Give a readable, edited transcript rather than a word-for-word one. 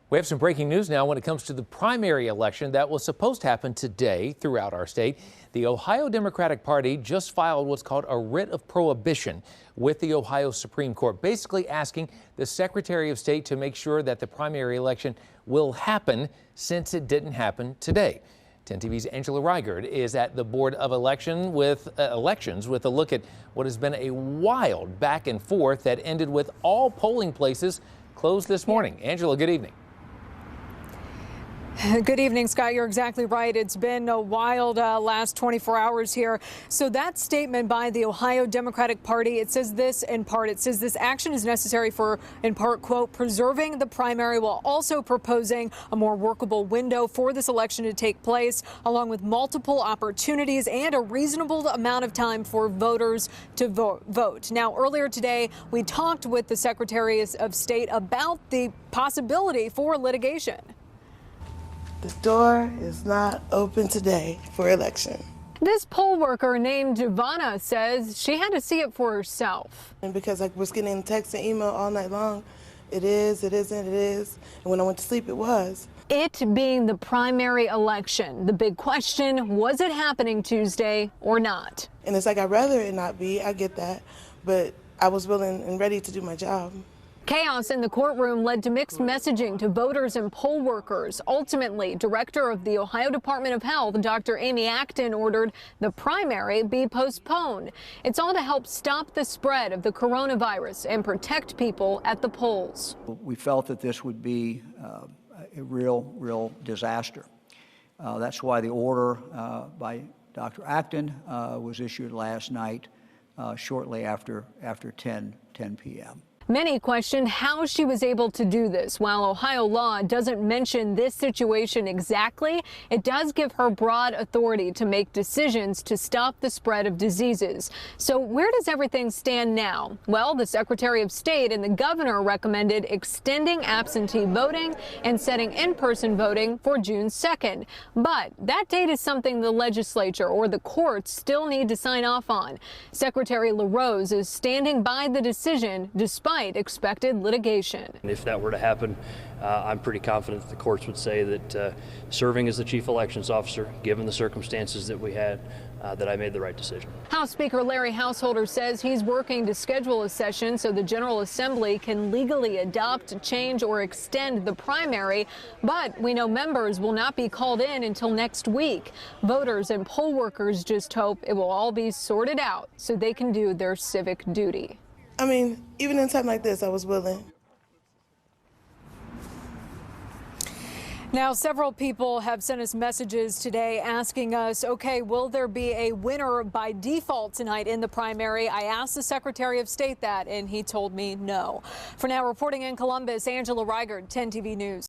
We have some breaking news now when it comes to the primary election that was supposed to happen today throughout our state. The Ohio Democratic Party just filed what's called a writ of prohibition with the Ohio Supreme Court, basically asking the Secretary of State to make sure that the primary election will happen since it didn't happen today. 10 TV's Angela Reigert is at the Board of Elections with a look at what has been a wild back and forth that ended with all polling places closed this morning. Angela, good evening. Good evening, Scott. You're exactly right. It's been a wild last 24 hours here. So that statement by the Ohio Democratic Party, it says this in part. It says this action is necessary for, in part, quote, preserving the primary while also proposing a more workable window for this election to take place, along with multiple opportunities and a reasonable amount of time for voters to vote. Now, earlier today, we talked with the Secretary of State about the possibility for litigation. The door is not open today for election. This poll worker named Giovanna says she had to see it for herself. And because I was getting text and email all night long, it is, it isn't, it is. And when I went to sleep, it was. It being the primary election, the big question, was it happening Tuesday or not? And it's like, I'd rather it not be, I get that, but I was willing and ready to do my job. Chaos in the courtroom led to mixed messaging to voters and poll workers. Ultimately, Director of the Ohio Department of Health, Dr. Amy Acton, ordered the primary be postponed. It's all to help stop the spread of the coronavirus and protect people at the polls. We felt that this would be a real disaster. That's why the order by Dr. Acton was issued last night shortly after 10 p.m. Many questioned how she was able to do this. While Ohio law doesn't mention this situation exactly, it does give her broad authority to make decisions to stop the spread of diseases. So where does everything stand now? Well, the Secretary of State and the governor recommended extending absentee voting and setting in-person voting for June 2nd. But that date is something the legislature or the courts still need to sign off on. Secretary LaRose is standing by the decision despite expected litigation. If that were to happen, I'm pretty confident that the courts would say that serving as the chief elections officer, given the circumstances that we had, that I made the right decision. House Speaker Larry Householder says he's working to schedule a session so the General Assembly can legally adopt, change, or extend the primary, but we know members will not be called in until next week. Voters and poll workers just hope it will all be sorted out so they can do their civic duty. I mean, even in a time like this, I was willing. Now, several people have sent us messages today asking us, okay, will there be a winner by default tonight in the primary? I asked the Secretary of State that, and he told me no. For now, reporting in Columbus, Angela Reigert, 10 TV News.